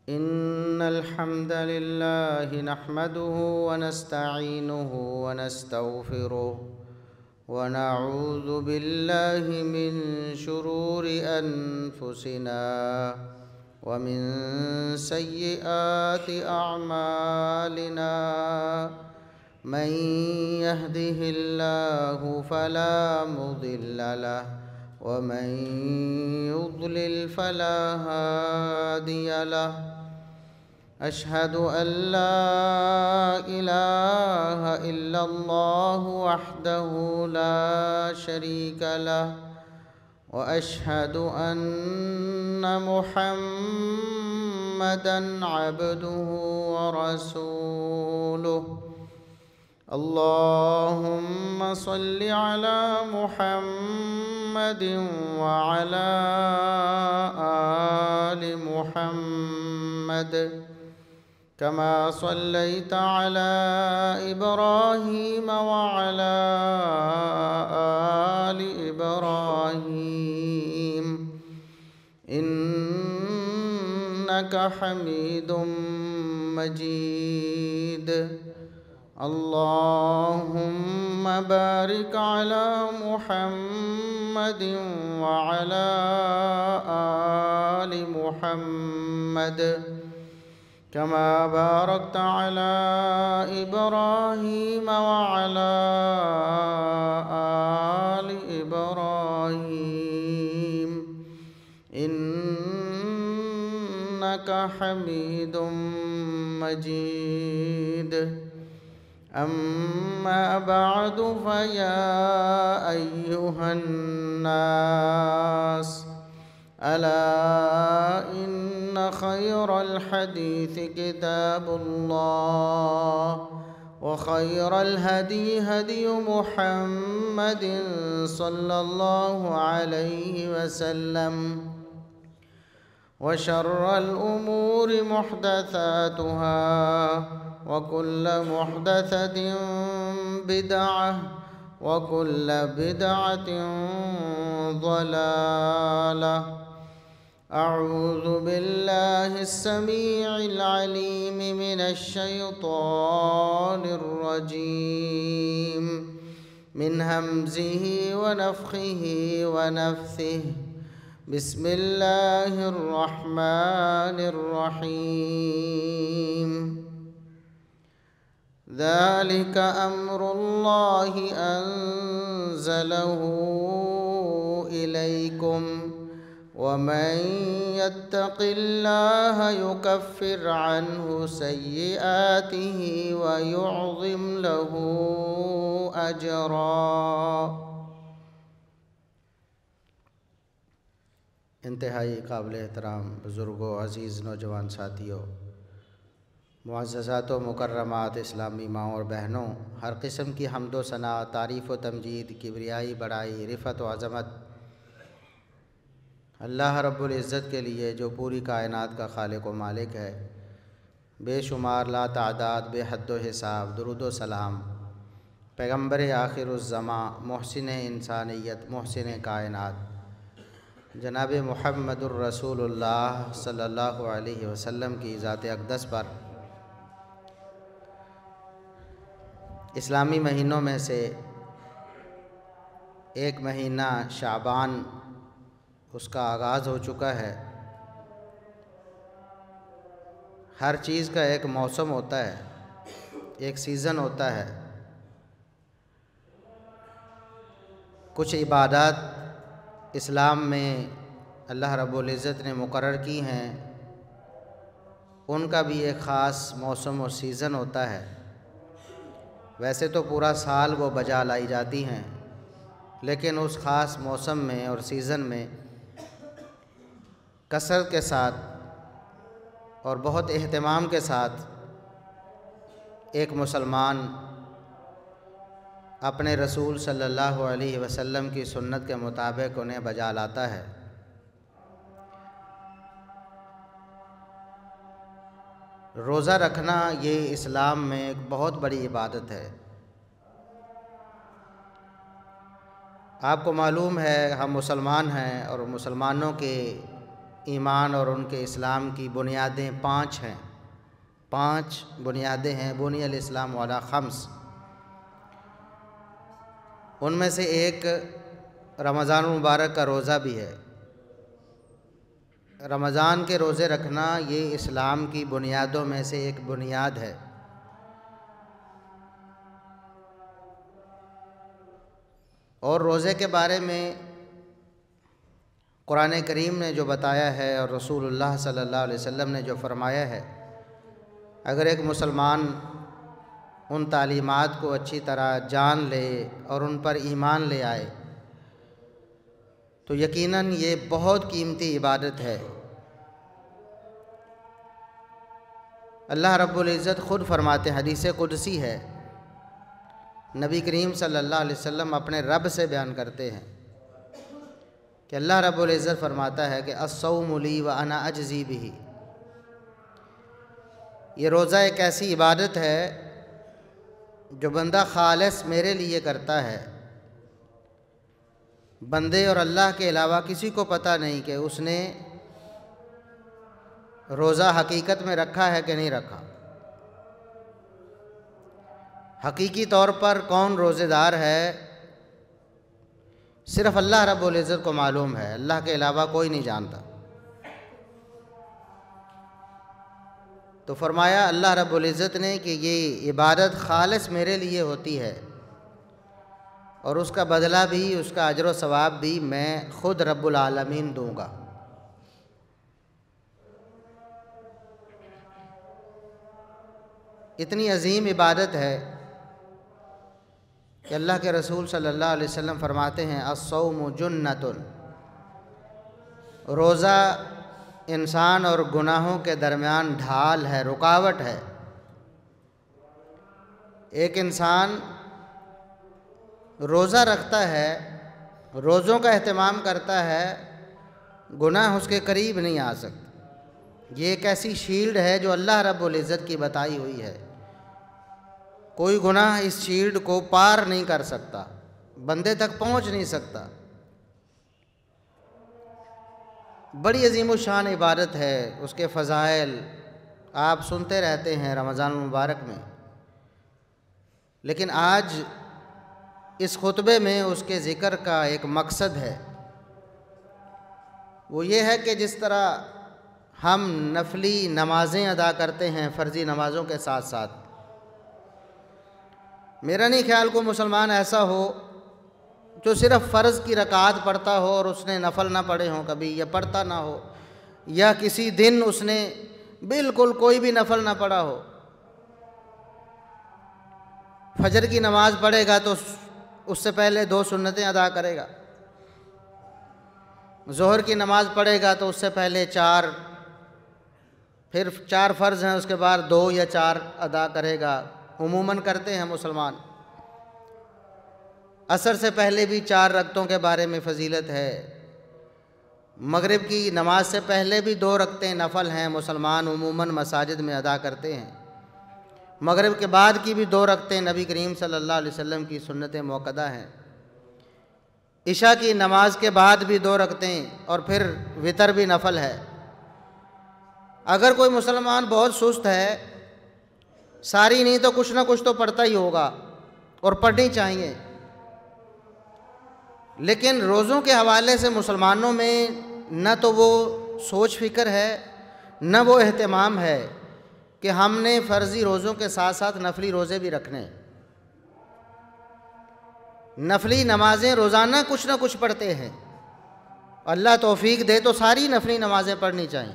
इन्नल हम्दलिल्लाह नहमदुहु व नस्तईनुहु व नस्तगफिरुहु व नऊज़ु बिल्लाहि मिन शुरूरि अनफुसिना व मिन सय्यिआति अअमालिना मन यहदिहिल्लाहु फला मुदिल्ल लहु व मन युद्लिल फला हादिय लहु। अशहदु अल्ला इलाहा इल्लल्लाहु वहदहु ला शरीक लहु व अशहदु अन्न मुहम्मदन अब्दुहु व रसूलुहु। अल्लाहुम्मा सल्लि अला मुहम्मदिन व अला आलि मुहम्मद कमा सल्लैता अला इब्राहीम व अला आलि इब्राहीम इन्नका हमीदुम मजीद। अल्लाहुम्मा बारिक अला मुहम्मदिन व अला आलि मुहम्मद कमा बारकता अला इब्राहीम व अला आलि इब्राहीम इन्नका हमीदुम मजीद। अम्मा बअदु फया अय्युहन्नास अला इन्न खैरल हदीस किताबुल्लाह व खैरल हदी हदी मुहम्मदिन सल्लल्लाहु अलैहि वसल्लम व शर्रल उमूरि मुहदसातुहा व कुल्ल मुहदसतिन बिदअह व कुल्ल बिदअतिन ज़लालह। अऊज़ु बिल्लाहिस समीइल अलीम मिनश शैतानिर रजीम मिन हमज़िही व नफ़्ख़िही व नफ़्सिही। बिस्मिल्लाहिर रहमानिर रहीम। ज़ालिक अम्रुल्लाहि अन्ज़लहु इलैकुम व मन यत्तक़िल्लाह युकफ़्फ़िर अन्हु सय्यिआतिही व युअज़िम लहु अजरा। इंतहाई काबिल एहतराम बुज़ुर्गों, अज़ीज़ नौजवान साथियों, मुअज़्ज़ज़ात व मुकर्रमात इस्लामी माँ और बहनों, हर किस्म की हम्दो सना, तारीफ़ व तमजीद, किबरियाई, बड़ाई, रिफ़त व अज़मत अल्लाह रब्बुल इज़्ज़त के लिए जो पूरी कायनात का खालिक व मालिक है। बेशुमार ला तादाद बेहद्दो हिसाब दुरूद व सलाम पैगम्बर आखिरुज़्ज़मा मोहसिन इंसानियत मोहसिन कायनात जनाब मुहम्मदुर रसूलुल्लाह सल्लल्लाहु अलैहि वसल्लम की ज़ात अक़दस पर इस्लामी महीनों में से एक महीना शाबान उसका आगाज़ हो चुका है। हर चीज़ का एक मौसम होता है, एक सीज़न होता है। कुछ इबादत इस्लाम में अल्लाह रब्बुल इज़्ज़त ने मुकर्रर की हैं, उनका भी एक ख़ास मौसम और सीज़न होता है। वैसे तो पूरा साल वो बजा लाई जाती हैं, लेकिन उस ख़ास मौसम में और सीज़न में कसरत के साथ और बहुत एहतमाम के साथ एक मुसलमान अपने रसूल सल्लल्लाहु अलैहि वसल्लम की सुन्नत के मुताबिक उन्हें बजा लाता है। रोज़ा रखना ये इस्लाम में एक बहुत बड़ी इबादत है। आपको मालूम है हम मुसलमान हैं और मुसलमानों के ईमान और उनके इस्लाम की बुनियादें 5 हैं। 5 बुनियादें हैं। बुनियल इस्लाम वाला खम्स, उनमें से एक रमज़ान मुबारक का रोज़ा भी है। रमज़ान के रोज़े रखना ये इस्लाम की बुनियादों में से एक बुनियाद है। और रोज़े के बारे में कुरान करीम ने जो बताया है और रसूलुल्लाह सल्लल्लाहु अलैहि वसल्लम ने जो फ़रमाया है, अगर एक मुसलमान उन तालीमात को अच्छी तरह जान ले और उन पर ईमान ले आए तो यकीनन ये बहुत कीमती इबादत है। अल्लाह रब्बुल इज़्ज़त ख़ुद फरमाते, हदीस कुदसी है, नबी करीम सल्लल्लाहु अलैहि वसल्लम अपने रब से बयान करते हैं कि अल्लाह रब्बुल इज़्ज़त फरमाता है कि अस्सौमु ली व अना अजज़ी बिही। ये रोज़ा एक ऐसी इबादत है जो बंदा खालिस मेरे लिए करता है। बंदे और अल्लाह के अलावा किसी को पता नहीं कि उसने रोज़ा हकीकत में रखा है कि नहीं रखा। हकीकी तौर पर कौन रोज़ेदार है सिर्फ़ अल्लाह रब्बुल इज़्ज़त को मालूम है, अल्लाह के अलावा कोई नहीं जानता। तो फरमाया अल्लाह रब्बुल इज़्ज़त ने कि ये इबादत खालिस मेरे लिए होती है और उसका बदला भी, उसका अजर व सवाब भी मैं ख़ुद रब्बुल आलमीन दूँगा। इतनी अजीम इबादत है कि अल्लाह के रसूल सल्लल्लाहु अलैहि वसल्लम फरमाते हैं, अस्सौमु जुन्नतुन, रोज़ा इंसान और गुनाहों के दरमियान ढाल है, रुकावट है। एक इंसान रोज़ा रखता है, रोज़ों का एहतमाम करता है, गुनाह उसके करीब नहीं आ सकते। ये एक ऐसी शील्ड है जो अल्लाह रब्बुल इज़्ज़त की बताई हुई है। कोई गुनाह इस शील्ड को पार नहीं कर सकता, बंदे तक पहुंच नहीं सकता। बड़ी अजीमुशान इबादत है। उसके फ़ज़ाइल आप सुनते रहते हैं रमज़ान मुबारक में, लेकिन आज इस खुतबे में उसके ज़िक्र का एक मकसद है। वो ये है कि जिस तरह हम नफली नमाज़ें अदा करते हैं फ़र्ज़ी नमाज़ों के साथ साथ, मेरा नहीं ख्याल को मुसलमान ऐसा हो जो सिर्फ़ फ़र्ज़ की रकात पढ़ता हो और उसने नफल ना पढ़े हों कभी, या पढ़ता ना हो, या किसी दिन उसने बिल्कुल कोई भी नफल ना पढ़ा हो। फजर की नमाज़ पढ़ेगा तो उससे पहले 2 सुन्नतें अदा करेगा, ज़ोहर की नमाज़ पढ़ेगा तो उससे पहले 4, फिर 4 फ़र्ज़ हैं, उसके बाद 2 या 4 अदा करेगा। उमूमन करते हैं मुसलमान। असर से पहले भी 4 रकतों के बारे में फ़जीलत है। मगरिब की नमाज से पहले भी 2 रकतें नफल हैं, मुसलमान उमूमन मसाजिद में अदा करते हैं। मगरिब के बाद की भी 2 रकतें नबी करीम सल्लल्लाहु अलैहि वसल्लम की सुन्नत मुअक्कदा हैं। इशा की नमाज के बाद भी 2 रकतें और फिर वितर भी नफल है। अगर कोई मुसलमान बहुत सुस्त है, सारी नहीं तो कुछ ना कुछ तो पढ़ता ही होगा और पढ़नी चाहिए, लेकिन रोज़ों के हवाले से मुसलमानों में न तो वो सोच फ़िक्र है, न वो एहतमाम है कि हमने फ़र्ज़ी रोज़ों के साथ साथ नफली रोज़े भी रखने। नफली नमाज़ें रोज़ाना कुछ ना कुछ पढ़ते हैं। अल्लाह तौफ़ीक दे तो सारी नफली नमाज़ें पढ़नी चाहिए।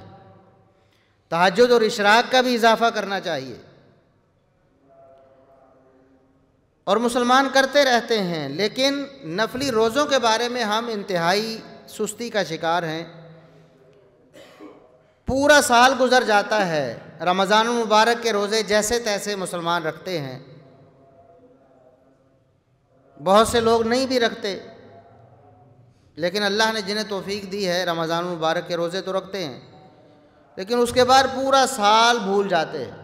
तहज्जुद और इशराक का भी इजाफ़ा करना चाहिए। और मुसलमान करते रहते हैं, लेकिन नफली रोज़ों के बारे में हम इंतहाई सुस्ती का शिकार हैं। पूरा साल गुज़र जाता है, रमज़ान मुबारक के रोज़े जैसे तैसे मुसलमान रखते हैं। बहुत से लोग नहीं भी रखते, लेकिन अल्लाह ने जिन्हें तौफ़ीक दी है रमज़ान मुबारक के रोज़े तो रखते हैं, लेकिन उसके बाद पूरा साल भूल जाते हैं।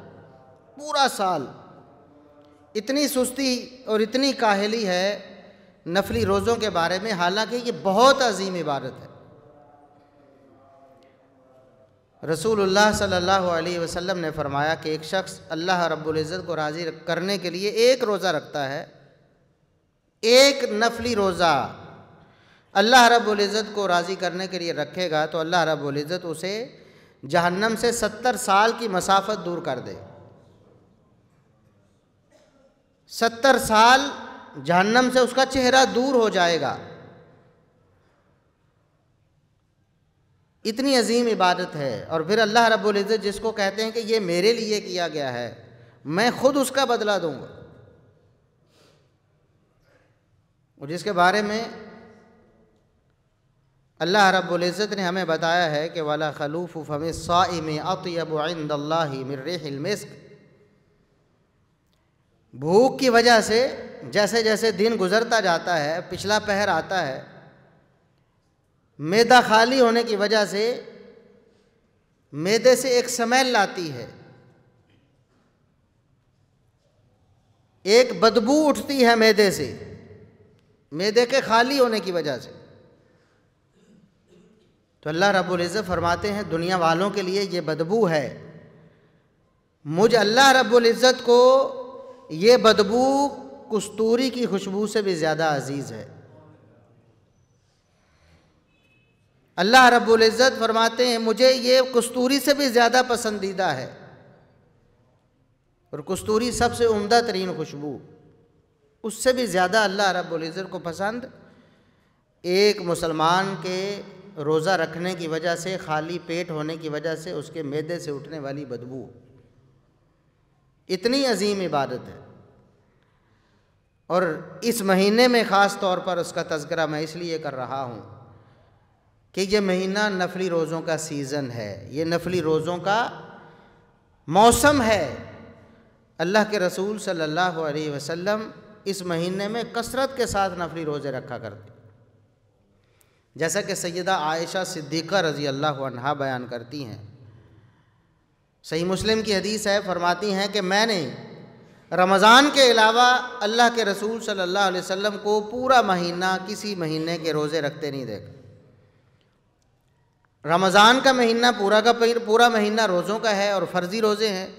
पूरा साल इतनी सुस्ती और इतनी काहली है नफली रोज़ों के बारे में, हालांकि ये बहुत अजीम इबादत है। रसूलुल्लाह सल्लल्लाहु अलैहि वसल्लम ने फरमाया कि एक शख्स अल्लाह रब्बुल इज़्ज़त को राज़ी करने के लिए एक रोज़ा रखता है, एक नफली रोज़ा अल्लाह रब्बुल इज़्ज़त को राज़ी करने के लिए रखेगा तो अल्लाह रब्बुल इज़्ज़त उसे जहन्नम से 70 साल की मसाफत दूर कर दे। 70 साल जहन्नम से उसका चेहरा दूर हो जाएगा। इतनी अजीम इबादत है। और फिर अल्लाह रब्बुल इज़्ज़त जिसको कहते हैं कि ये मेरे लिए किया गया है, मैं खुद उसका बदला दूंगा, और जिसके बारे में अल्लाह रब्बुल इज़्ज़त ने हमें बताया है कि वला खलूफ़ु फ़मी साइम अत्यबु इंदल्लाहि मिन रिहिल मिस्क। भूख की वजह से जैसे जैसे दिन गुज़रता जाता है, पिछला पहर आता है, मैदा खाली होने की वजह से मैदे से एक स्मेल आती है, एक बदबू उठती है मैदे से, मैदे के खाली होने की वजह से। तो अल्लाह रब्बुल इज़्ज़त फरमाते हैं दुनिया वालों के लिए ये बदबू है, मुझ अल्लाह रब्बुल इज़्ज़त को ये बदबू कस्तूरी की खुशबू से भी ज़्यादा अजीज़ है। अल्लाह रब्बुल इज़्ज़त फरमाते हैं मुझे ये कस्तूरी से भी ज़्यादा पसंदीदा है, और कस्तूरी सबसे उम्दा तरीन खुशबू, उससे भी ज़्यादा अल्लाह रब्बुल इज़्ज़त को पसंद एक मुसलमान के रोज़ा रखने की वजह से, खाली पेट होने की वजह से उसके मैदे से उठने वाली बदबू। इतनी अजीम इबादत है। और इस महीने में ख़ास तौर पर उसका तज़किरा मैं इसलिए कर रहा हूँ कि ये महीना नफली रोज़ों का सीज़न है, ये नफली रोज़ों का मौसम है। अल्लाह के रसूल सल्लल्लाहु अलैहि वसल्लम इस महीने में कसरत के साथ नफली रोज़े रखा करते, जैसा कि सैयदा आयशा सिद्दीक़ा रज़ी अल्लाह अन्हा बयान करती हैं। सही मुस्लिम की हदीस है, फरमाती हैं कि मैंने रमज़ान के अलावा अल्लाह के रसूल सल्लल्लाहु अलैहि वसल्लम को पूरा महीना किसी महीने के रोज़े रखते नहीं देखा। रमज़ान का महीना पूरा महीना रोज़ों का है और फ़र्ज़ी रोज़े हैं,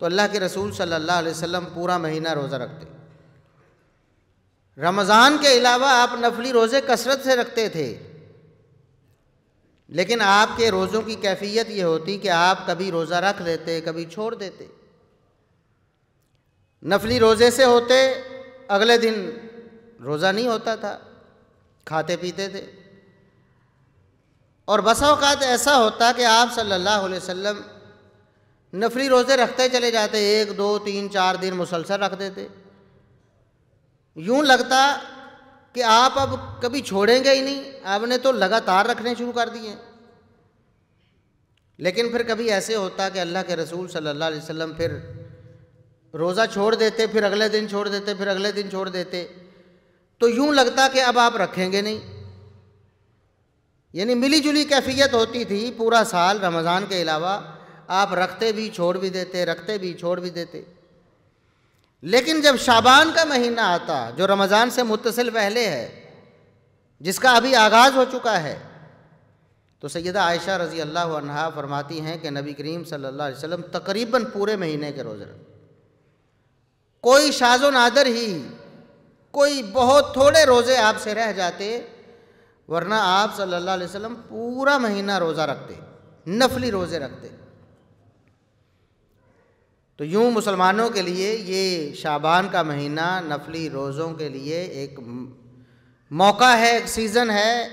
तो अल्लाह के रसूल सल्लल्लाहु अलैहि वसल्लम पूरा महीना रोज़ा रखते। रमज़ान के अलावा आप नफली रोज़े कसरत से रखते थे, लेकिन आपके रोज़ों की कैफियत ये होती कि आप कभी रोज़ा रख देते, कभी छोड़ देते। नफली रोज़े से होते, अगले दिन रोज़ा नहीं होता था, खाते पीते थे। और बसा औक़ात ऐसा होता कि आप सल्लल्लाहु अलैहि वसल्लम नफली रोज़े रखते चले जाते, 1 2 3 4 दिन मुसलसल रख देते। यूँ लगता कि आप अब कभी छोड़ेंगे ही नहीं, आपने तो लगातार रखने शुरू कर दिए। लेकिन फिर कभी ऐसे होता कि अल्लाह के रसूल सल्लल्लाहु अलैहि वसल्लम फिर रोज़ा छोड़ देते, फिर अगले दिन छोड़ देते, फिर अगले दिन छोड़ देते, तो यूँ लगता कि अब आप रखेंगे नहीं। यानी मिली जुली कैफियत होती थी पूरा साल। रमज़ान के अलावा आप रखते भी छोड़ भी देते, रखते भी छोड़ भी देते। लेकिन जब शाबान का महीना आता, जो रमज़ान से मुत्तसिल पहले है, जिसका अभी आगाज़ हो चुका है, तो सैयदा आयशा रज़ी अल्लाह अन्हा फरमाती हैं कि नबी करीम सल्लल्लाहु अलैहि वसल्लम तकरीबन पूरे महीने के रोज़े रखते। कोई शाज़ो नादर ही, कोई बहुत थोड़े रोज़े आपसे रह जाते, वरना आप सल्लल्लाहु अलैहि वसल्लम पूरा महीना रोज़ा रखते, नफली रोज़े रखते। तो यूँ मुसलमानों के लिए ये शाबान का महीना नफली रोज़ों के लिए एक मौका है, एक सीज़न है,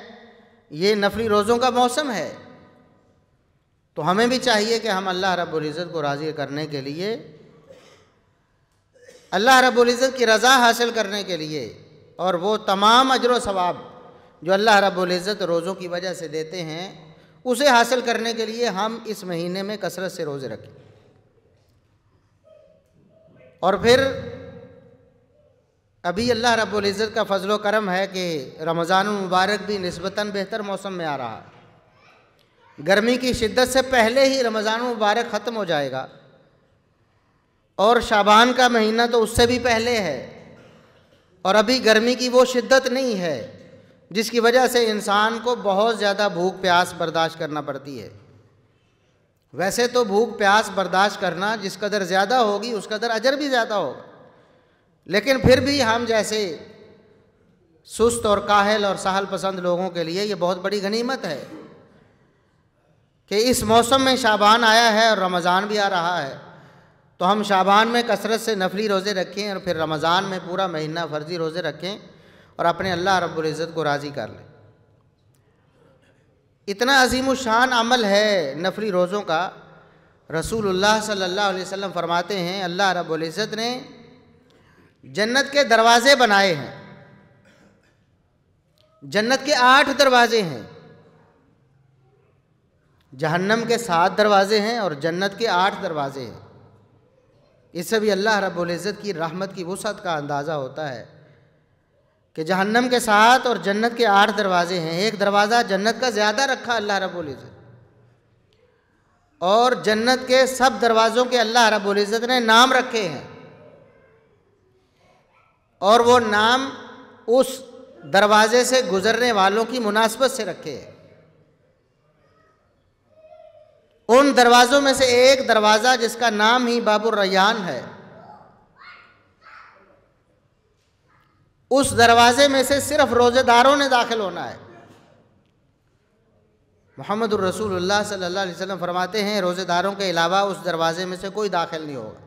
ये नफली रोज़ों का मौसम है। तो हमें भी चाहिए कि हम अल्लाह रब्बुल इज़्ज़त को राज़ी करने के लिए, अल्लाह रब्बुल इज़्ज़त की रज़ा हासिल करने के लिए, और वो तमाम अजर व सवाब जो अल्लाह रब्बुल इज़्ज़त रोज़ों की वजह से देते हैं, उसे हासिल करने के लिए हम इस महीने में कसरत से रोज़े रखें। और फिर अभी अल्लाह रब्बुल इज़्ज़त का फ़ज़ल व करम है कि रमज़ानुल मुबारक भी निस्बतन बेहतर मौसम में आ रहा है। गर्मी की शिद्दत से पहले ही रमज़ानुल मुबारक ख़त्म हो जाएगा, और शाबान का महीना तो उससे भी पहले है, और अभी गर्मी की वो शिद्दत नहीं है जिसकी वजह से इंसान को बहुत ज़्यादा भूख प्यास बर्दाश्त करना पड़ती है। वैसे तो भूख प्यास बर्दाश्त करना जिस कदर ज़्यादा होगी उस कदर अजर भी ज़्यादा होगा, लेकिन फिर भी हम जैसे सुस्त और काहल और सहल पसंद लोगों के लिए ये बहुत बड़ी गनीमत है कि इस मौसम में शाबान आया है और रमज़ान भी आ रहा है, तो हम शाबान में कसरत से नफली रोज़े रखें और फिर रमज़ान में पूरा महीना फ़र्ज़ी रोज़े रखें और अपने अल्लाह रब्बुल इज़्ज़त को राज़ी कर लें। इतना अज़ीमुश्शान अमल है नफली रोज़ों का। रसूलुल्लाह सल्लल्लाहु अलैहि वसल्लम फरमाते हैं अल्लाह रब्बुल इज़्ज़त ने जन्नत के दरवाज़े बनाए हैं। जन्नत के 8 दरवाज़े हैं, जहन्नम के 7 दरवाज़े हैं और जन्नत के 8 दरवाज़े हैं। इससे भी अल्लाह रब्बुल इज़्ज़त की रहमत की वुसअत का अंदाज़ा होता है कि जहन्नम के 7 और जन्नत के 8 दरवाज़े हैं। एक दरवाज़ा जन्नत का ज़्यादा रखा अल्लाह रब्बुल इज़्ज़त, और जन्नत के सब दरवाज़ों के अल्लाह रब्बुल इज़्ज़त ने नाम रखे हैं, और वो नाम उस दरवाज़े से गुज़रने वालों की मुनासबत से रखे हैं। उन दरवाज़ों में से एक दरवाज़ा जिसका नाम ही बाबुर रैयान है, उस दरवाज़े में से सिर्फ रोज़ेदारों ने दाखिल होना है। मुहम्मदुर रसूलुल्लाह सल्लल्लाहु अलैहि वसल्लम फरमाते हैं रोज़ेदारों के अलावा उस दरवाज़े में से कोई दाखिल नहीं होगा।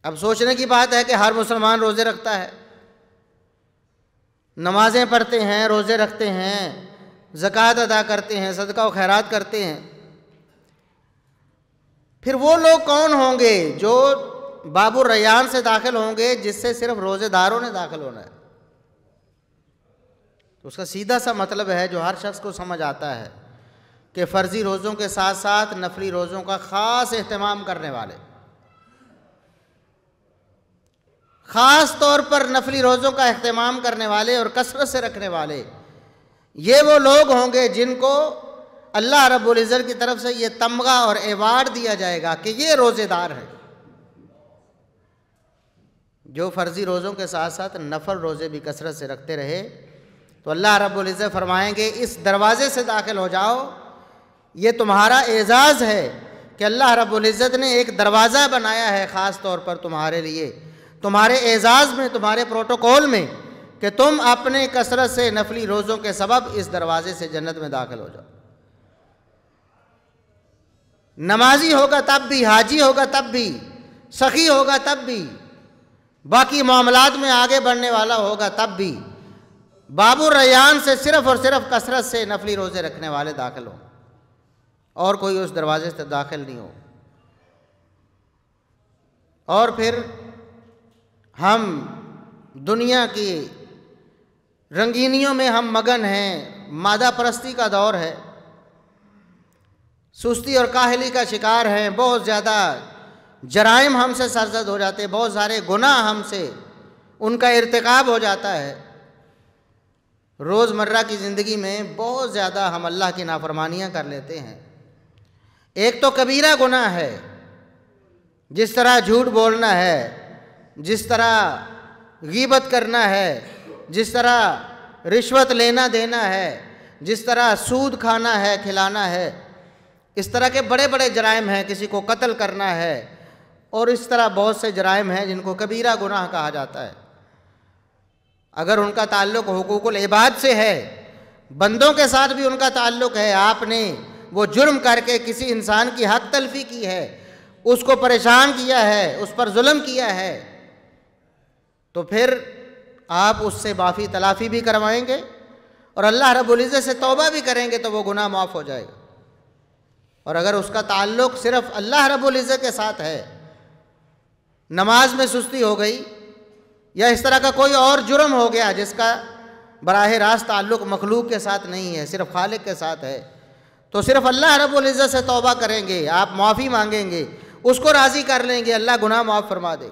अब सोचने की बात है कि हर मुसलमान रोज़े रखता है, नमाज़ें पढ़ते हैं, रोज़े रखते हैं, ज़कात अदा करते हैं, सदका व खैरात करते हैं, फिर वो लोग कौन होंगे जो बाबुर रैयान से दाखिल होंगे जिससे सिर्फ रोज़ेदारों ने दाखिल होना है? तो उसका सीधा सा मतलब है जो हर शख्स को समझ आता है कि फ़र्ज़ी रोज़ों के साथ साथ नफली रोज़ों का ख़ास एहतमाम करने वाले, ख़ास तौर पर नफली रोज़ों का एहतमाम करने वाले और कसरत से रखने वाले, ये वो लोग होंगे जिनको अल्लाह रब्बुल इज़्ज़त की तरफ से ये तमगा और एवार्ड दिया जाएगा कि ये रोज़ेदार है। जो फ़र्ज़ी रोज़ों के साथ साथ नफल रोज़े भी कसरत से रखते रहे तो अल्लाह रब्बुल इज़्ज़त फरमाएंगे इस दरवाज़े से दाखिल हो जाओ, ये तुम्हारा एज़ाज़ है कि अल्लाह रब्बुल इज़्ज़त ने एक दरवाज़ा बनाया है ख़ास तौर पर तुम्हारे लिए, तुम्हारे एज़ाज़ में, तुम्हारे प्रोटोकॉल में, कि तुम अपने कसरत से नफली रोज़ों के सबब इस दरवाज़े से जन्नत में दाखिल हो जाओ। नमाजी होगा तब भी, हाजी होगा तब भी, सखी होगा तब भी, बाकी मामलात में आगे बढ़ने वाला होगा तब भी, बाबुर रैयान से सिर्फ़ और सिर्फ कसरत से नफली रोज़े रखने वाले दाखिल हों, और कोई उस दरवाजे से दाखिल नहीं हो। और फिर हम दुनिया की रंगीनियों में हम मगन हैं, मादा परस्ती का दौर है, सुस्ती और काहली का शिकार हैं, बहुत ज़्यादा जराइम हमसे सरजद हो जाते हैं, बहुत सारे गुनाह हमसे उनका इर्तिकाब हो जाता है। रोज़मर्रा की ज़िंदगी में बहुत ज़्यादा हम अल्लाह की नाफरमानियाँ कर लेते हैं। एक तो कबीरा गुनाह है, जिस तरह झूठ बोलना है, जिस तरह गीबत करना है, जिस तरह रिश्वत लेना देना है, जिस तरह सूद खाना है, खिलाना है, इस तरह के बड़े बड़े जराइम हैं, किसी को कत्ल करना है, और इस तरह बहुत से जराइम हैं जिनको कबीरा गुनाह कहा जाता है। अगर उनका ताल्लुक़ हुकूकुल इबाद से है, बंदों के साथ भी उनका ताल्लुक़ है, आपने वो जुर्म करके किसी इंसान की हक तलफ़ी की है, उसको परेशान किया है, उस पर जुल्म किया है, तो फिर आप उससे माफ़ी तलाफ़ी भी करवाएंगे और अल्लाह रब्बुल इज़्ज़त से तौबा भी करेंगे तो वो गुनाह माफ़ हो जाएगा। और अगर उसका ताल्लुक़ सिर्फ़ अल्लाह रब्बुल इज़्ज़त के साथ है, नमाज में सुस्ती हो गई या इस तरह का कोई और जुर्म हो गया जिसका बराह रास्त ताल्लुक़ मखलूक के साथ नहीं है, सिर्फ़ खालिक के साथ है, तो सिर्फ़ अल्लाह रब्बुल इज़्ज़त से तौबा करेंगे, आप माफ़ी मांगेंगे, उसको राज़ी कर लेंगे, अल्लाह गुनाह माफ़ फरमा दे।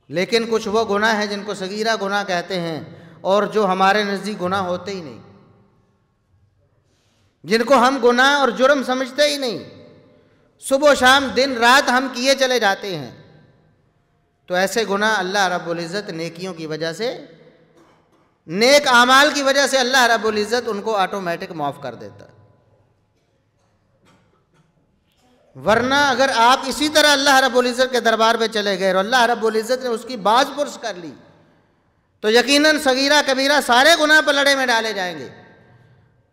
लेकिन कुछ वो गुनाह हैं जिनको सगीरा गुनाह कहते हैं और जो हमारे नज़दीक गुनाह होते ही नहीं, जिनको हम गुनाह और जुर्म समझते ही नहीं, सुबह शाम दिन रात हम किए चले जाते हैं, तो ऐसे गुनाह अल्लाह रब्बुल इज़्ज़त नेकियों की वजह से, नेक आमाल की वजह से अल्लाह रब्बुल इज़्ज़त उनको ऑटोमेटिक माफ़ कर देता है। वरना अगर आप इसी तरह अल्लाह रब्बुल इज़्ज़त के दरबार पे चले गए और अल्लाह रब्बुल इज़्ज़त ने उसकी बाज़पुरस कर ली तो यकीनन सगीरा कबीरा सारे गुनाह पलड़े में डाले जाएंगे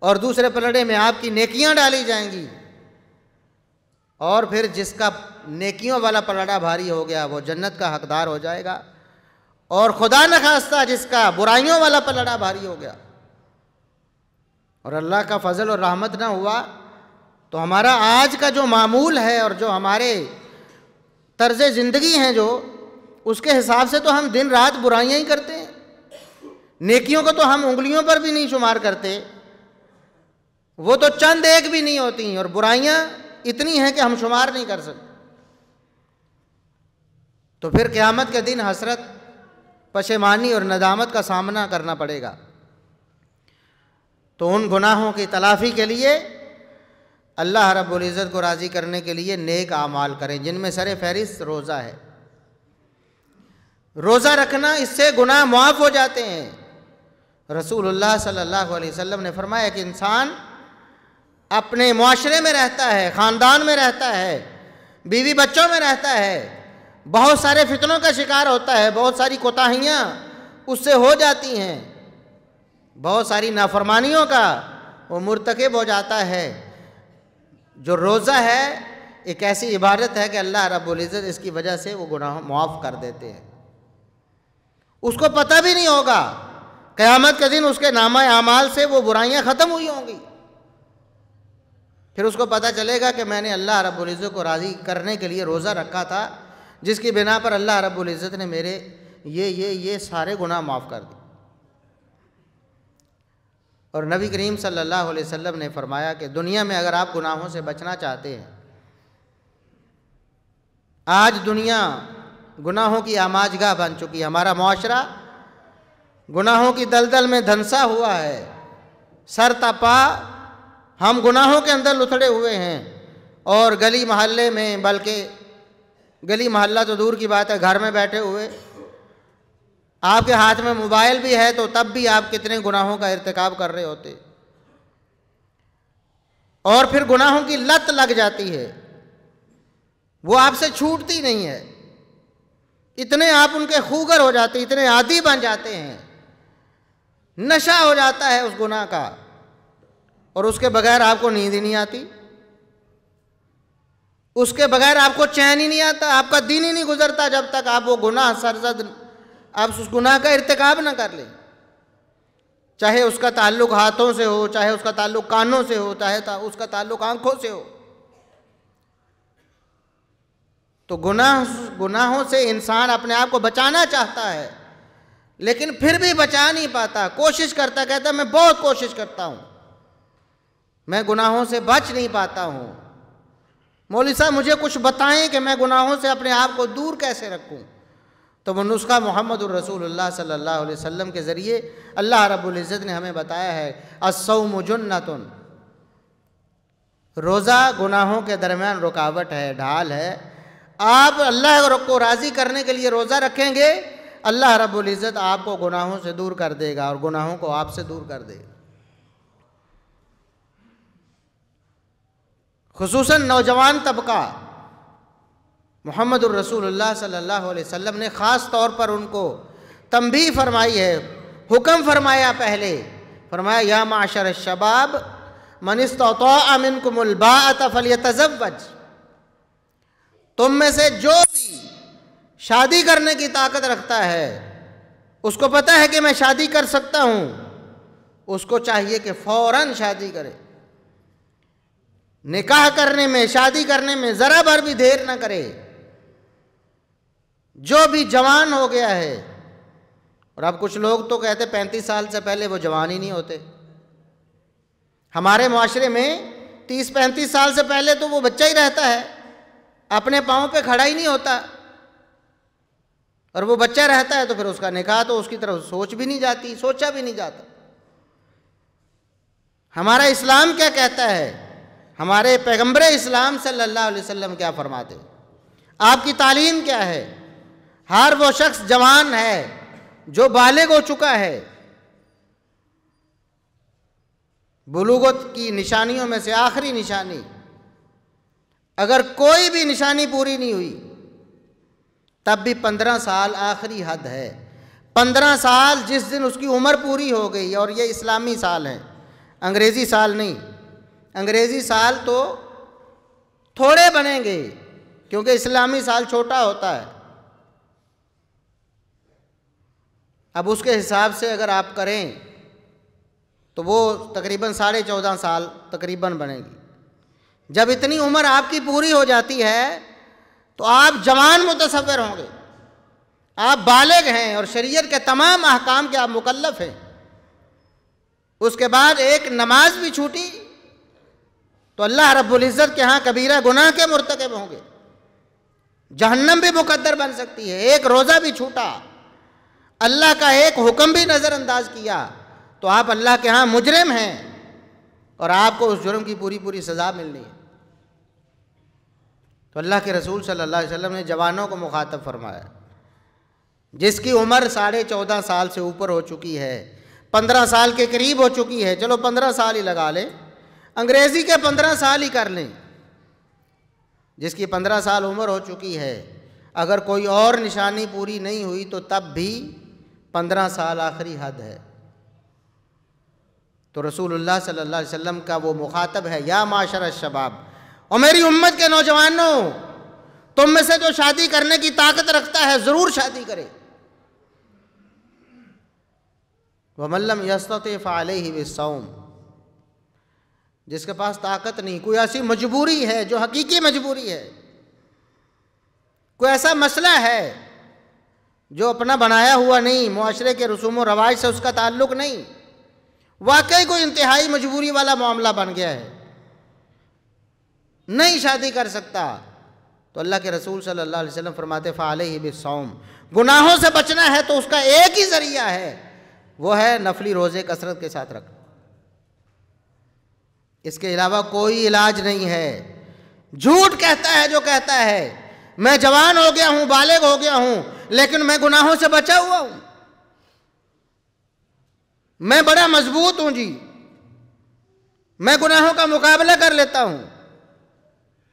और दूसरे पलड़े में आपकी नेकियां डाली जाएंगी। और फिर जिसका नेकियों वाला पलड़ा भारी हो गया वो जन्नत का हकदार हो जाएगा, और खुदा न खास्ता जिसका बुराइयों वाला पलड़ा भारी हो गया और अल्लाह का फजल और रहमत ना हुआ तो हमारा आज का जो मामूल है और जो हमारे तर्ज ज़िंदगी हैं जो, उसके हिसाब से तो हम दिन रात बुराइयां ही करते हैं। नेकियों को तो हम उंगलियों पर भी नहीं शुमार करते, वो तो चंद एक भी नहीं होती, और बुराइयां इतनी हैं कि हम शुमार नहीं कर सकते। तो फिर क़यामत के दिन हसरत, पशेमानी और नदामत का सामना करना पड़ेगा। तो उन गुनाहों की तलाफ़ी के लिए अल्लाह रब्बुल इज़्ज़त को राज़ी करने के लिए नेक आमाल करें, जिनमें सर फहरिस्त रोज़ा है। रोज़ा रखना, इससे गुनाह मुआफ़ हो जाते हैं। रसूलुल्लाह सल्लल्लाहु अलैहि वसल्लम ने फरमाया कि इंसान अपने मुआशरे में रहता है, ख़ानदान में रहता है, बीवी बच्चों में रहता है, बहुत सारे फितनों का शिकार होता है, बहुत सारी कोताहियाँ उससे हो जाती हैं, बहुत सारी नाफरमानियों का वो मुर्तकिब हो जाता है। जो रोज़ा है एक ऐसी इबादत है कि अल्लाह रब्बुल इज़्ज़त इसकी वजह से वो गुनाह मुआफ़ कर देते हैं। उसको पता भी नहीं होगा, क़यामत के दिन उसके नामा आमाल से वो बुराइयां ख़त्म हुई होंगी। फिर उसको पता चलेगा कि मैंने अल्लाह रब्बुल इज़्ज़त को राज़ी करने के लिए रोज़ा रखा था, जिसकी बिना पर अल्लाह रब्बुल इज़्ज़त ने मेरे ये सारे गुनाह माफ़ कर दिए। और नबी करीम सल्लल्लाहु अलैहि वसल्लम ने फरमाया कि दुनिया में अगर आप गुनाहों से बचना चाहते हैं, आज दुनिया गुनाहों की आमाजगाह बन चुकी है, हमारा मुआशरा गुनाहों की दलदल में धंसा हुआ है, सर तपा हम गुनाहों के अंदर लुथड़े हुए हैं। और गली मोहल्ले में, बल्कि गली मोहल्ला तो दूर की बात है, घर में बैठे हुए आपके हाथ में मोबाइल भी है तो तब भी आप कितने गुनाहों का इर्तिकाब कर रहे होते। और फिर गुनाहों की लत लग जाती है, वो आपसे छूटती नहीं है, इतने आप उनके खूगर हो जाते, इतने आदी बन जाते हैं, नशा हो जाता है उस गुनाह का, और उसके बगैर आपको नींद ही नहीं आती, उसके बगैर आपको चैन ही नहीं आता, आपका दिन ही नहीं गुजरता जब तक आप वो गुनाह सरजद, आप उस गुनाह का इर्तिकाब ना कर लें। चाहे उसका ताल्लुक हाथों से हो, चाहे उसका ताल्लुक कानों से हो, चाहे उसका ताल्लुक आंखों से हो। तो गुनाहों से इंसान अपने आप को बचाना चाहता है, लेकिन फिर भी बचा नहीं पाता, कोशिश करता, कहता मैं बहुत कोशिश करता हूँ, मैं गुनाहों से बच नहीं पाता हूँ। मौलवी साहब मुझे कुछ बताएं कि मैं गुनाहों से अपने आप को दूर कैसे रखूँ। तो वो नुस्खा मुहम्मदुर रसूलुल्लाह सल्लल्लाहु अलैहि वसल्लम के ज़रिए अल्लाह रब्बुल इज़्ज़त ने हमें बताया है। अस्सौमु जुन्नतुन, रोज़ा गुनाहों के दरमियान रुकावट है, ढाल है। आप अल्लाह को राज़ी करने के लिए रोज़ा रखेंगे, अल्लाह रब्बुल इज़्ज़त आपको गुनाहों से दूर कर देगा और गुनाहों को आपसे दूर कर देगा। खुसूसन नौजवान तबका, मुहम्मदुर रसूलुल्लाह सल्लल्लाहु अलैहि वसल्लम ने ख़ास तौर पर उनको तंबीह फरमाई है, हुक्म फरमाया। पहले फरमाया या माशर शबाब मन इस्तताअ मिनकुमुल बाअत फलयतज़व्वज, तुम में से जो भी शादी करने की ताकत रखता है, उसको पता है कि मैं शादी कर सकता हूँ, उसको चाहिए कि फ़ौरन शादी करे। निकाह करने में, शादी करने में ज़रा भर भी देर ना करे। जो भी जवान हो गया है, और अब कुछ लोग तो कहते 35 साल से पहले वो जवान ही नहीं होते। हमारे मुआशरे में 30-35 साल से पहले तो वो बच्चा ही रहता है, अपने पाँव पे खड़ा ही नहीं होता, और वो बच्चा रहता है तो फिर उसका निकाह तो उसकी तरफ सोच भी नहीं जाती, सोचा भी नहीं जाता। हमारा इस्लाम क्या कहता है, हमारे पैगंबर इस्लाम सल्लल्लाहु अलैहि वसल्लम क्या फरमाते, आपकी तालीम क्या है। हर वो शख्स जवान है जो बालिग हो चुका है, बुलूगत की निशानियों में से आखिरी निशानी अगर कोई भी निशानी पूरी नहीं हुई तब भी 15 साल आखिरी हद है। 15 साल जिस दिन उसकी उम्र पूरी हो गई, और ये इस्लामी साल है, अंग्रेज़ी साल नहीं। अंग्रेज़ी साल तो थोड़े बनेंगे क्योंकि इस्लामी साल छोटा होता है। अब उसके हिसाब से अगर आप करें तो वो तकरीबन 14.5 साल तकरीबन बनेगी। जब इतनी उम्र आपकी पूरी हो जाती है तो आप जवान मुतसव्विर होंगे, आप बालिग हैं और शरीयत के तमाम अहकाम के आप मुकल्लफ हैं। उसके बाद एक नमाज भी छूटी तो अल्लाह रब्बुल इज़्ज़त के यहाँ कबीरा गुनाह के मुर्तकिब होंगे, जहन्नम भी मुकद्दर बन सकती है। एक रोज़ा भी छूटा, अल्लाह का एक हुक्म भी नज़रअंदाज किया तो आप अल्लाह के यहाँ मुजरिम हैं और आपको उस जुर्म की पूरी पूरी सज़ा मिलनी है। तो अल्लाह के रसूल सल्लल्लाहु अलैहि वसल्लम ने जवानों को मुखातब फरमाया, जिसकी उम्र 14.5 साल से ऊपर हो चुकी है, 15 साल के करीब हो चुकी है, चलो 15 साल ही लगा लें, अंग्रेज़ी के 15 साल ही कर लें, जिसकी 15 साल उम्र हो चुकी है, अगर कोई और निशानी पूरी नहीं हुई तो तब भी 15 साल आखिरी हद है। तो रसूलुल्लाह सल्लल्लाहु अलैहि वसल्लम का वो मुखातब है, या माशर शबाब, और मेरी उम्मत के नौजवानों, तुम में से जो शादी करने की ताकत रखता है ज़रूर शादी करे। वमल्लम यस्तति फ़अलैहि बिस्सौम, जिसके पास ताकत नहीं, कोई ऐसी मजबूरी है जो हकीकी मजबूरी है, कोई ऐसा मसला है जो अपना बनाया हुआ नहीं, मुआशरे के रसूम व रवाज से उसका ताल्लुक़ नहीं, वाकई कोई इंतहाई मजबूरी वाला मामला बन गया है, नहीं शादी कर सकता, तो अल्लाह के रसूल सल्लल्लाहु अलैहि वसल्लम फरमाते फ़अलैहि बिस्सौम, गुनाहों से बचना है तो उसका एक ही ज़रिया है, वो है नफली रोज़े कसरत के साथ रखना। इसके अलावा कोई इलाज नहीं है। झूठ कहता है जो कहता है मैं जवान हो गया हूं, बालिग हो गया हूं, लेकिन मैं गुनाहों से बचा हुआ हूं, मैं बड़ा मजबूत हूं जी, मैं गुनाहों का मुकाबला कर लेता हूं,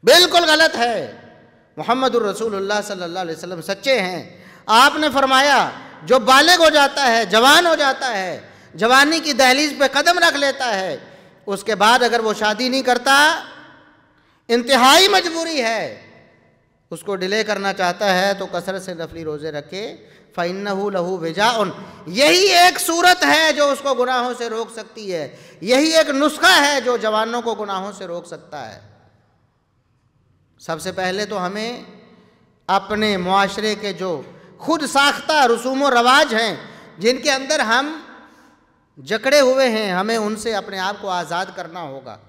बिल्कुल गलत है। मुहम्मदुर रसूलुल्लाह सल्लल्लाहु अलैहि वसल्लम सच्चे हैं। आपने फरमाया जो बालिग हो जाता है, जवान हो जाता है, जवानी की दहलीज पे कदम रख लेता है, उसके बाद अगर वो शादी नहीं करता, इंतहाई मजबूरी है, उसको डिले करना चाहता है तो कसरत से नफली रोज़े रखे, फ़इन्नहु लहू विजाउन, यही एक सूरत है जो उसको गुनाहों से रोक सकती है, यही एक नुस्खा है जो जवानों को गुनाहों से रोक सकता है। सबसे पहले तो हमें अपने मुआशरे के जो खुद साख्ता रसूम व रवाज हैं, जिनके अंदर हम जकड़े हुए हैं, हमें उनसे अपने आप को आज़ाद करना होगा।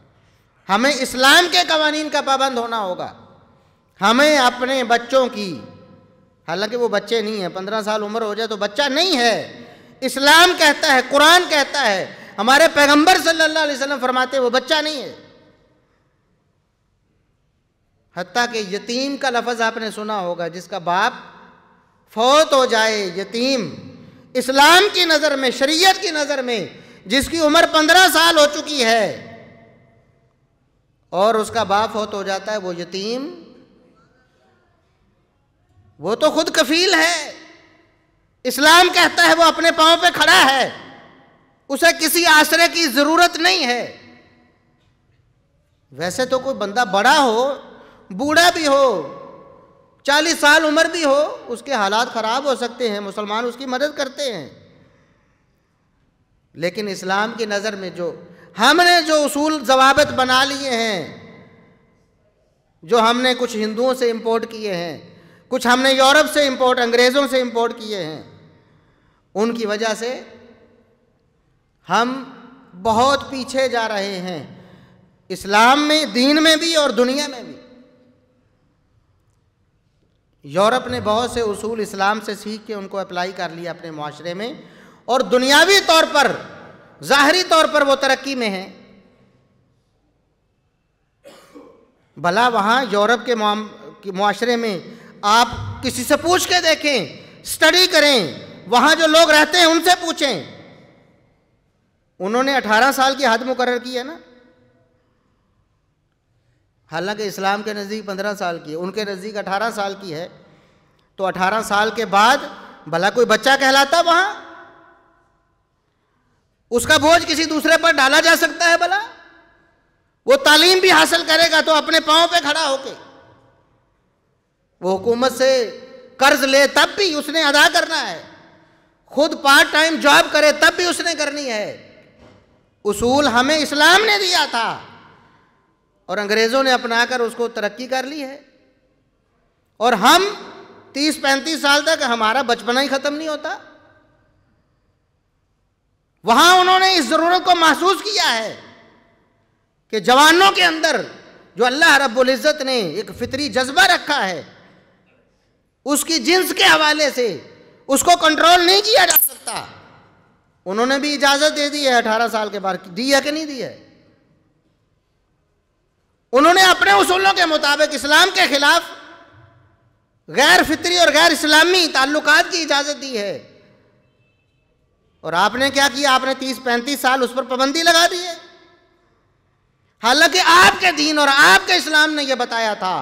हमें इस्लाम के कवानीन का पाबंद होना होगा। हमें अपने बच्चों की, हालांकि वो बच्चे नहीं हैं, 15 साल उम्र हो जाए तो बच्चा नहीं है, इस्लाम कहता है, कुरान कहता है, हमारे पैगंबर सल्लल्लाहु अलैहि वसल्लम फरमाते वो बच्चा नहीं है। हत्ता कि यतीम का लफ्ज़ आपने सुना होगा, जिसका बाप फौत हो जाए, यतीम, इस्लाम की नज़र में, शरीयत की नज़र में, जिसकी उम्र 15 साल हो चुकी है और उसका बाप फौत हो जाता है, वो यतीम, वो तो खुद कफील है। इस्लाम कहता है वो अपने पांव पे खड़ा है, उसे किसी आसरे की ज़रूरत नहीं है। वैसे तो कोई बंदा बड़ा हो, बूढ़ा भी हो, 40 साल उम्र भी हो, उसके हालात ख़राब हो सकते हैं, मुसलमान उसकी मदद करते हैं, लेकिन इस्लाम की नज़र में जो हमने जो उसूल ज़वाबित बना लिए हैं, जो हमने कुछ हिंदुओं से इंपोर्ट किए हैं, कुछ हमने यूरोप से इंपोर्ट, अंग्रेज़ों से इंपोर्ट किए हैं, उनकी वजह से हम बहुत पीछे जा रहे हैं, इस्लाम में, दीन में भी और दुनिया में भी। यूरोप ने बहुत से उसूल इस्लाम से सीख के उनको अप्लाई कर लिया अपने माशरे में, और दुनियावी तौर पर, ज़ाहरी तौर पर वो तरक्की में है। भला वहाँ यूरोप के माशरे में आप किसी से पूछ के देखें, स्टडी करें, वहाँ जो लोग रहते हैं उनसे पूछें, उन्होंने 18 साल की हद मुकर्रर की है ना। हालांकि इस्लाम के नज़दीक 15 साल की है, उनके नज़दीक 18 साल की है। तो 18 साल के बाद भला कोई बच्चा कहलाता वहाँ? उसका बोझ किसी दूसरे पर डाला जा सकता है भला? वो तालीम भी हासिल करेगा तो अपने पाँव पे खड़ा होके, वो हुकूमत से कर्ज ले तब भी उसने अदा करना है, खुद पार्ट टाइम जॉब करे तब भी उसने करनी है। उसूल हमें इस्लाम ने दिया था और अंग्रेज़ों ने अपनाकर उसको तरक्की कर ली है। और हम 30-35 साल तक हमारा बचपना ही ख़त्म नहीं होता। वहाँ उन्होंने इस ज़रूरत को महसूस किया है कि जवानों के अंदर जो अल्लाह रब्बुल इज़्ज़त ने एक फितरी जज्बा रखा है, उसकी जिन्स के हवाले से उसको कंट्रोल नहीं किया जा सकता। उन्होंने भी इजाज़त दे दी है 18 साल के बाद, दी है कि नहीं दी है? उन्होंने अपने उसूलों के मुताबिक इस्लाम के खिलाफ गैर फितरी और गैर इस्लामी ताल्लुकात की इजाज़त दी है। और आपने क्या किया? आपने 30-35 साल उस पर पाबंदी लगा दी है। हालांकि आपके दीन और आपके इस्लाम ने यह बताया था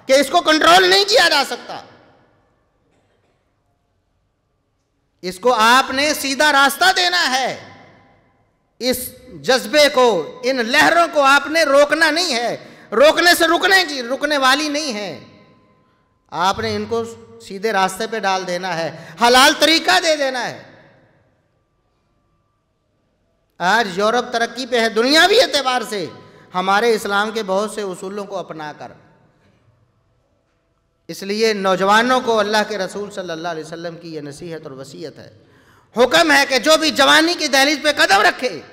कि इसको कंट्रोल नहीं किया जा सकता। इसको आपने सीधा रास्ता देना है। इस जज्बे को, इन लहरों को आपने रोकना नहीं है। रोकने से रुकने वाली नहीं है। आपने इनको सीधे रास्ते पे डाल देना है, हलाल तरीका दे देना है। आज यूरोप तरक्की पे है दुनियावी एतबार से, हमारे इस्लाम के बहुत से उसूलों को अपनाकर। इसलिए नौजवानों को अल्लाह के रसूल सल्लल्लाहु अलैहि वसल्लम की यह नसीहत और वसीयत है, हुक्म है कि जो भी जवानी की दहलीज पे कदम रखे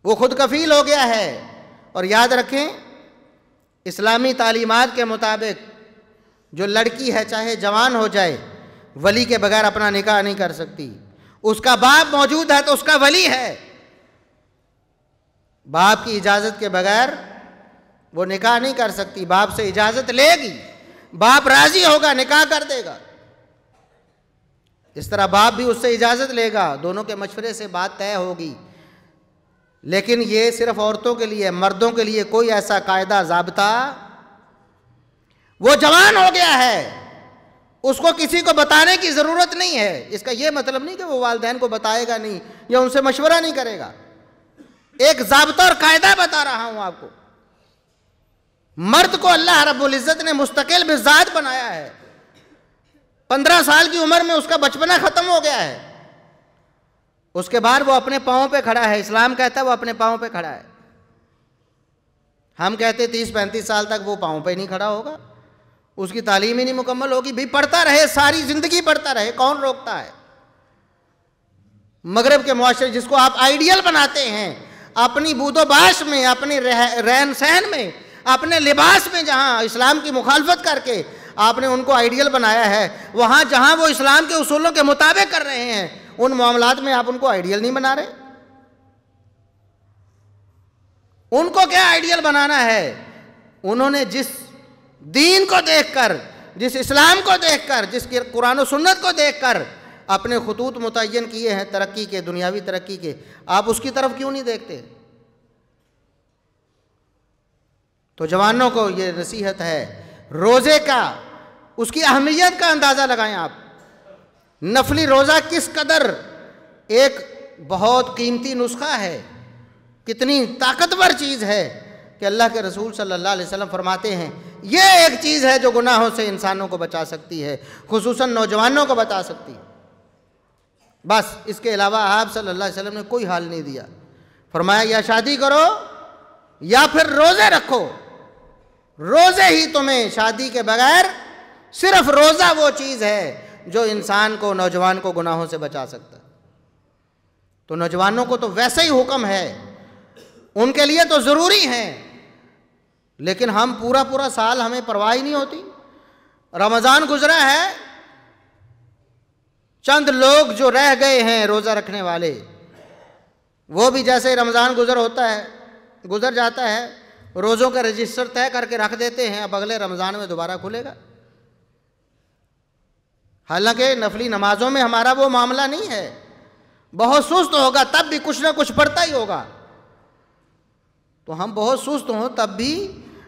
वो खुद कफील हो गया है। और याद रखें, इस्लामी तालीमात के मुताबिक जो लड़की है चाहे जवान हो जाए, वली के बगैर अपना निकाह नहीं कर सकती। उसका बाप मौजूद है तो उसका वली है। बाप की इजाज़त के बगैर वो निकाह नहीं कर सकती। बाप से इजाज़त लेगी, बाप राज़ी होगा, निकाह कर देगा। इस तरह बाप भी उससे इजाज़त लेगा, दोनों के मशवरे से बात तय होगी। लेकिन ये सिर्फ औरतों के लिए, मर्दों के लिए कोई ऐसा कायदा ज़ाब्ता, वो जवान हो गया है, उसको किसी को बताने की ज़रूरत नहीं है। इसका ये मतलब नहीं कि वो वालिदैन को बताएगा नहीं या उनसे मशवरा नहीं करेगा। एक ज़ाब्ता और कायदा बता रहा हूँ आपको। मर्द को अल्लाह रब्बुल इज़्ज़त ने मुस्तकिल बिज़ात बनाया है। 15 साल की उम्र में उसका बचपना ख़त्म हो गया है। उसके बाद वो अपने पाँव पे खड़ा है। इस्लाम कहता है वो अपने पाँव पे खड़ा है। हम कहते 30-35 साल तक वो पाँव पे नहीं खड़ा होगा, उसकी तालीम ही नहीं मुकम्मल होगी। भी पढ़ता रहे, सारी ज़िंदगी पढ़ता रहे, कौन रोकता है? मगरब के मुआशरे जिसको आप आइडियल बनाते हैं, अपनी बूदोबाश में, अपनी रहन सहन में, अपने लिबास में, जहाँ इस्लाम की मुखालफत करके आपने उनको आइडियल बनाया है, वहाँ जहाँ वो इस्लाम के उसूलों के मुताबिक कर रहे हैं, उन मामलात में आप उनको आइडियल नहीं बना रहे। उनको क्या आइडियल बनाना है? उन्होंने जिस दीन को देखकर, जिस इस्लाम को देखकर, जिस कुरान और सुन्नत को देखकर अपने खुतूत मुतय्यन किए हैं तरक्की के, दुनियावी तरक्की के, आप उसकी तरफ क्यों नहीं देखते? तो जवानों को ये नसीहत है, रोज़े का, उसकी अहमियत का अंदाज़ा लगाएं आप। नफली रोज़ा किस कदर एक बहुत कीमती नुस्खा है, कितनी ताकतवर चीज़ है कि अल्लाह के रसूल सल्लल्लाहु अलैहि वसल्लम फरमाते हैं ये एक चीज़ है जो गुनाहों से इंसानों को बचा सकती है, खुसूसन नौजवानों को बचा सकती है। बस इसके अलावा आप सल्लल्लाहु अलैहि वसल्लम ने कोई हाल नहीं दिया। फरमाया या शादी करो या फिर रोज़े रखो। रोज़े ही तुम्हें, शादी के बगैर सिर्फ रोज़ा वो चीज़ है जो इंसान को, नौजवान को गुनाहों से बचा सकता है। तो नौजवानों को तो वैसे ही हुक्म है, उनके लिए तो ज़रूरी है, लेकिन हम पूरा साल हमें परवाह ही नहीं होती। रमज़ान गुजरा है, चंद लोग जो रह गए हैं रोज़ा रखने वाले, वो भी जैसे रमज़ान गुजर जाता है, रोज़ों का रजिस्टर तय करके रख देते हैं, अब अगले रमज़ान में दोबारा खुलेगा। हालांकि नफली नमाज़ों में हमारा वो मामला नहीं है, बहुत सुस्त होगा तब भी कुछ ना कुछ पढ़ता ही होगा। तो हम बहुत सुस्त हों तब भी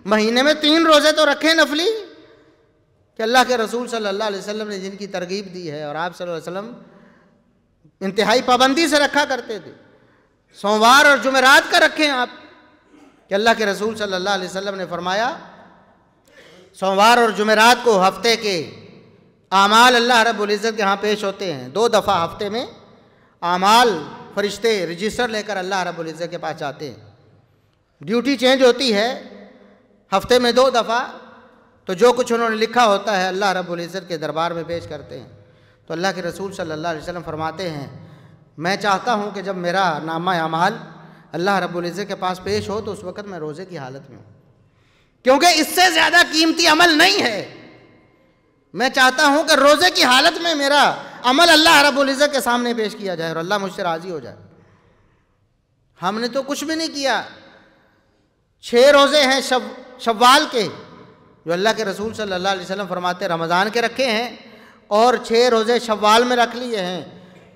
महीने में 3 रोज़े तो रखें नफली, कि अल्लाह के रसूल सल्लल्लाहु अलैहि वसल्लम ने जिनकी तरगीब दी है और आप सल्लल्लाहु अलैहि वसल्लम इंतहाई पाबंदी से रखा करते थे। सोमवार और जुमेरात का रखें आप, कि अल्लाह के रसूल सल्लल्लाहु अलैहि वसल्लम ने फरमाया सोमवार और जुमेरात को हफ्ते के आमाल अल्लाह रब्बुल इज़्ज़त के यहाँ पेश होते हैं। 2 दफ़ा हफ्ते में आमाल फरिश्ते रजिस्टर लेकर अल्लाह रब्बुल इज़्ज़त के पास जाते हैं। ड्यूटी चेंज होती है हफ्ते में 2 दफ़ा, तो जो कुछ उन्होंने लिखा होता है अल्लाह रब्बुल इज़्ज़त के दरबार में पेश करते हैं। तो अल्लाह के रसूल सल्लल्लाहु अलैहि वसल्लम फरमाते हैं मैं चाहता हूँ कि जब मेरा नामा अमाल अल्लाह रब्बुल इज़्ज़त के पास पेश हो तो उस वक़्त मैं रोज़े की हालत में हूँ, क्योंकि इससे ज़्यादा कीमती अमल नहीं है। मैं चाहता हूँ कि रोज़े की हालत में मेरा अमल अल्लाह रब्बुल इज़्ज़त के सामने पेश किया जाए और अल्लाह मुझसे राज़ी हो जाए। हमने तो कुछ भी नहीं किया। 6 रोज़े हैं शव्वाल के, जो अल्लाह के रसूल सल्लल्लाहु अलैहि वसल्लम फरमाते रमज़ान के रखे हैं, और 6 रोज़े शव्वाल में रख लिए हैं।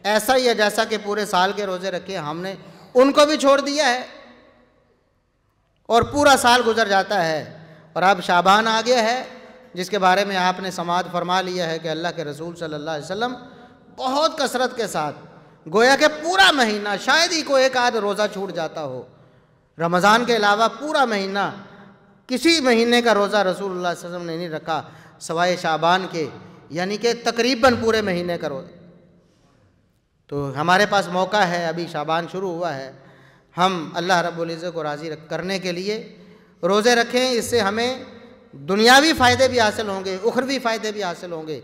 ऐसा ही है जैसा कि पूरे साल के रोज़े रखे हैं, हमने उनको भी छोड़ दिया है और पूरा साल गुजर जाता है। और अब शाबान आ गया है, जिसके बारे में आपने समाअत फरमा लिया है कि अल्लाह के रसूल सल्लल्लाहु अलैहि वसल्लम बहुत कसरत के साथ, गोया कि पूरा महीना, शायद ही कोई एक आध रोज़ा छूट जाता हो, रमज़ान के अलावा पूरा महीना किसी महीने का रोज़ा रसूलुल्लाह सल्लल्लाहु अलैहि वसल्लम ने नहीं रखा सवाए शाबान के, यानी कि तकरीबन पूरे महीने का रोज़ा। तो हमारे पास मौका है, अभी शाबान शुरू हुआ है, हम अल्लाह रब्बुल इज़्ज़त को राज़ी करने के लिए रोज़े रखें। इससे हमें दुनियावी फ़ायदे भी हासिल होंगे, उखरवी फ़ायदे भी हासिल होंगे।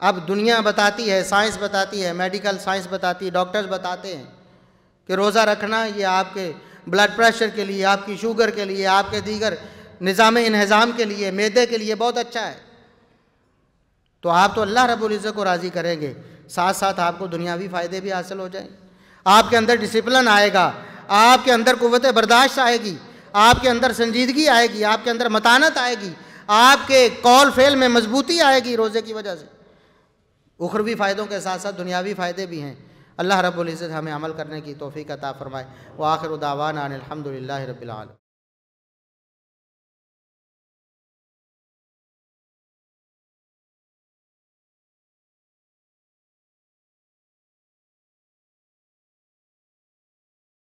अब दुनिया बताती है, साइंस बताती है, मेडिकल साइंस बताती है, डॉक्टर्स बताते हैं कि रोज़ा रखना ये आपके ब्लड प्रेशर के लिए, आपकी शुगर के लिए, आपके दीगर निज़ाम इंहज़ाम के लिए, मैदे के लिए बहुत अच्छा है। तो आप तो अल्लाह रब्बुल इज़्ज़त को राज़ी करेंगे, साथ साथ आपको दुनियावी फ़ायदे भी हासिल हो जाएंगे। आपके अंदर डिसिप्लिन आएगा, आपके अंदर कुव्वत बर्दाश्त आएगी, आपके अंदर संजीदगी आएगी, आपके अंदर मतानत आएगी, आपके कौल फेल में मजबूती आएगी रोज़े की वजह से। उखरवी फ़ायदों के साथ साथ दुनियावी फ़ायदे भी हैं। अल्लाह रब्बुल इज़्ज़त हमें अमल करने की तौफ़ीक़ अता फ़रमाए। व आखिरु दावाना अनिल हम्दुलिल्लाहि रब्बिल आलमीन।